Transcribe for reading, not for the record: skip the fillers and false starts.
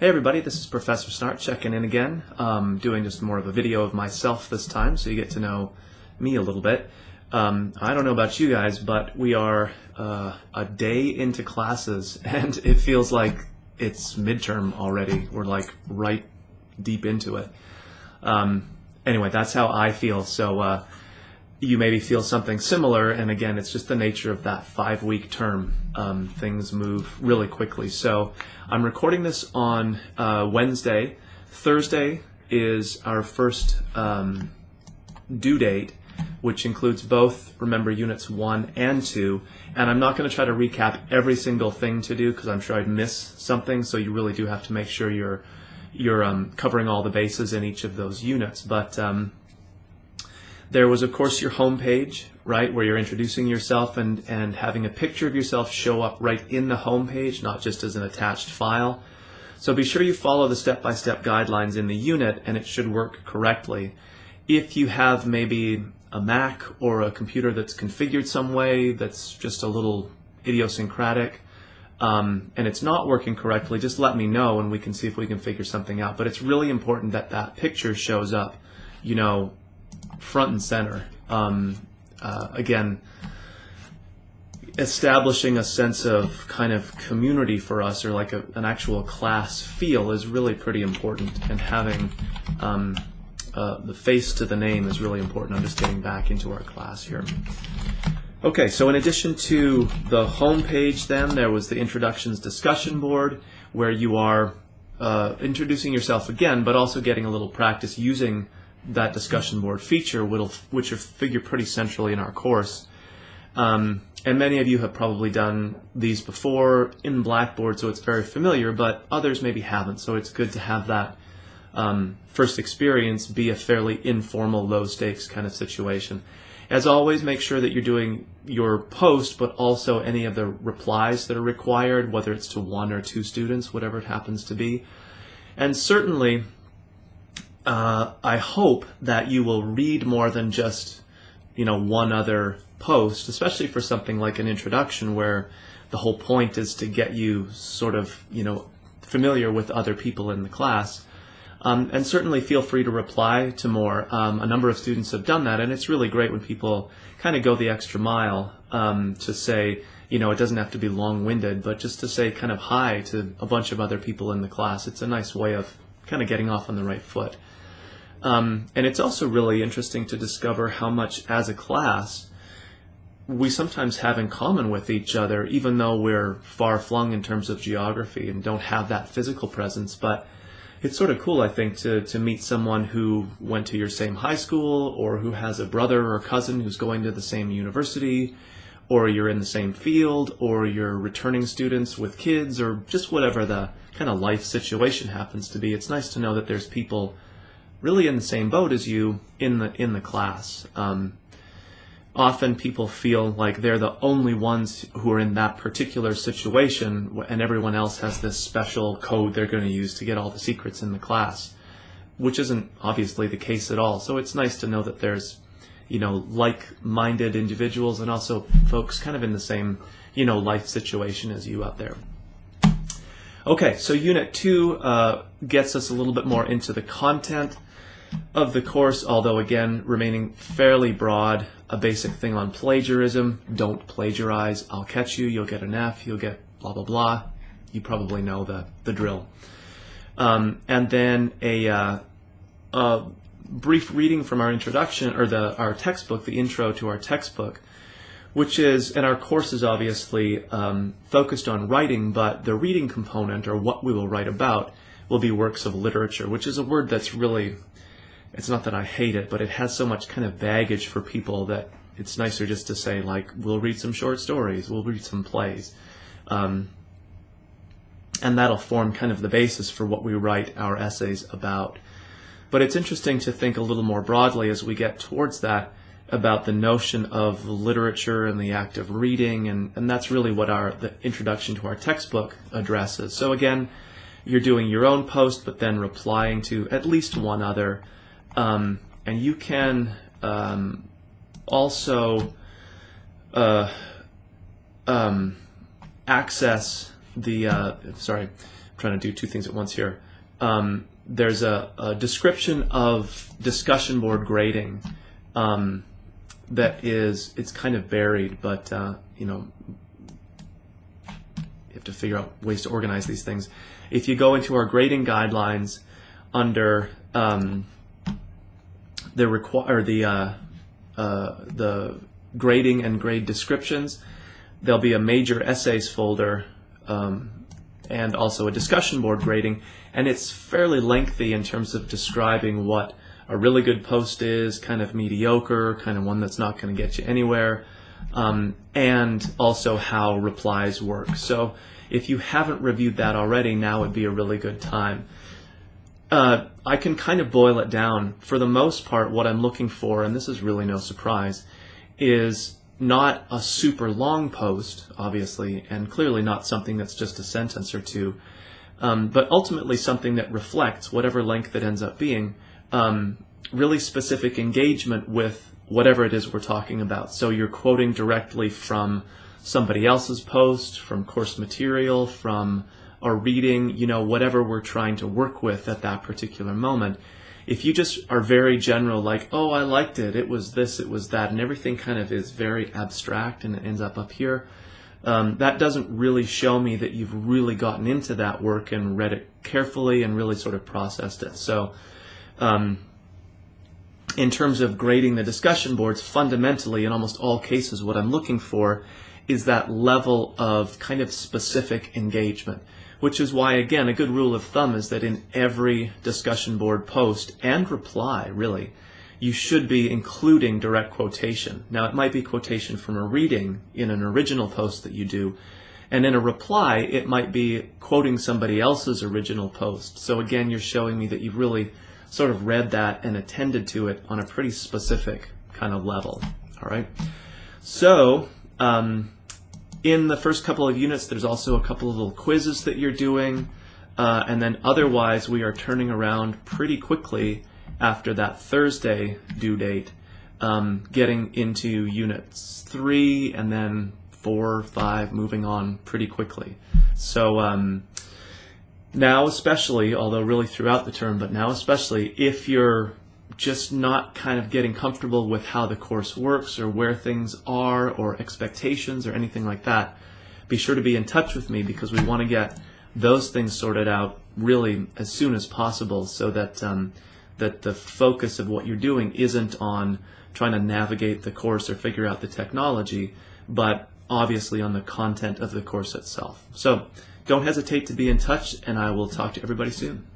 Hey everybody, this is Professor Snart checking in again, doing just more of a video of myself this time so you get to know me a little bit. I don't know about you guys, but we are a day into classes and it feels like it's midterm already. We're like right deep into it. Anyway, that's how I feel, so you maybe feel something similar, and again, it's just the nature of that 5-week term. Things move really quickly. So I'm recording this on Wednesday. Thursday is our first due date, which includes both, remember, Units 1 and 2. And I'm not going to try to recap every single thing to do because I'm sure I'd miss something, so you really do have to make sure you're covering all the bases in each of those units. But there was, of course, your home page, right, where you're introducing yourself and having a picture of yourself show up right in the home page, not just as an attached file. So be sure you follow the step-by-step guidelines in the unit, and it should work correctly. If you have maybe a Mac or a computer that's configured some way that's just a little idiosyncratic, and it's not working correctly, just let me know and we can see if we can figure something out. But it's really important that that picture shows up, you know, front and center. Again, establishing a sense of kind of community for us, or like an actual class feel, is really pretty important, and having the face to the name is really important. I'm just getting back into our class here. Okay, so in addition to the home page, then there was the introductions discussion board, where you are introducing yourself again, but also getting a little practice using that discussion board feature, which will figure pretty centrally in our course. And many of you have probably done these before in Blackboard, so it's very familiar, but others maybe haven't, so it's good to have that first experience be a fairly informal, low-stakes kind of situation. As always, make sure that you're doing your post, but also any of the replies that are required, whether it's to 1 or 2 students, whatever it happens to be. And certainly, I hope that you will read more than just, one other post, especially for something like an introduction where the whole point is to get you sort of, familiar with other people in the class. And certainly feel free to reply to more. A number of students have done that, and it's really great when people kind of go the extra mile to say, it doesn't have to be long-winded, but just to say kind of hi to a bunch of other people in the class. It's a nice way of kind of getting off on the right foot. And it's also really interesting to discover how much, as a class, we sometimes have in common with each other, even though we're far-flung in terms of geography and don't have that physical presence. But it's sort of cool, I think, to meet someone who went to your same high school, or who has a brother or cousin who's going to the same university, or you're in the same field, or you're returning students with kids, or just whatever the kind of life situation happens to be. It's nice to know that there's people really in the same boat as you in the class. Often people feel like they're the only ones who are in that particular situation, and everyone else has this special code they're going to use to get all the secrets in the class, which isn't obviously the case at all. So it's nice to know that there's, like-minded individuals, and also folks kind of in the same, life situation as you out there. Okay, so Unit 2 gets us a little bit more into the content of the course, although again remaining fairly broad. A basic thing on plagiarism: don't plagiarize. I'll catch you, you'll get an F, you'll get blah blah blah. You probably know the drill. And then a brief reading from our introduction, or our textbook, the intro to our textbook, which is, and our course is obviously focused on writing, but the reading component, or what we will write about, will be works of literature, which is a word that's really, it's not that I hate it, but it has so much kind of baggage for people that it's nicer just to say, like, we'll read some short stories, we'll read some plays. And that'll form kind of the basis for what we write our essays about. But it's interesting to think a little more broadly as we get towards that, about the notion of literature and the act of reading, and that's really what the introduction to our textbook addresses. So again, you're doing your own post, but then replying to at least one other. And you can also access the trying to do two things at once here. There's a description of discussion board grading it's kind of buried, but you have to figure out ways to organize these things. If you go into our grading guidelines under the grading and grade descriptions, there'll be a major essays folder and also a discussion board grading, and it's fairly lengthy in terms of describing what a really good post is, kind of mediocre, kind of one that's not going to get you anywhere, and also how replies work. So if you haven't reviewed that already, now would be a really good time. I can kind of boil it down. For the most part, what I'm looking for, and this is really no surprise, is not a super long post, obviously, and clearly not something that's just a sentence or two, but ultimately something that reflects, whatever length it ends up being, really specific engagement with whatever it is we're talking about. So you're quoting directly from somebody else's post, from course material, from a reading, whatever we're trying to work with at that particular moment. If you just are very general, like, oh, I liked it, it was this, it was that, and everything kind of is very abstract and it ends up here, that doesn't really show me that you've really gotten into that work and read it carefully and really sort of processed it. So in terms of grading the discussion boards, fundamentally, in almost all cases, what I'm looking for is that level of kind of specific engagement, which is why, again, a good rule of thumb is that in every discussion board post and reply, really, you should be including direct quotation. Now, it might be quotation from a reading in an original post that you do, and in a reply, it might be quoting somebody else's original post. So again, you're showing me that you've really sort of read that and attended to it on a pretty specific kind of level. All right. So in the first couple of units, there's also a couple of little quizzes that you're doing, and then otherwise we are turning around pretty quickly after that Thursday due date, getting into units 3 and then 4, 5, moving on pretty quickly. So now especially, although really throughout the term, but now especially, if you're just not kind of getting comfortable with how the course works or where things are or expectations or anything like that, be sure to be in touch with me, because we want to get those things sorted out really as soon as possible, so that that the focus of what you're doing isn't on trying to navigate the course or figure out the technology, but obviously on the content of the course itself. So don't hesitate to be in touch, and I will talk to everybody soon.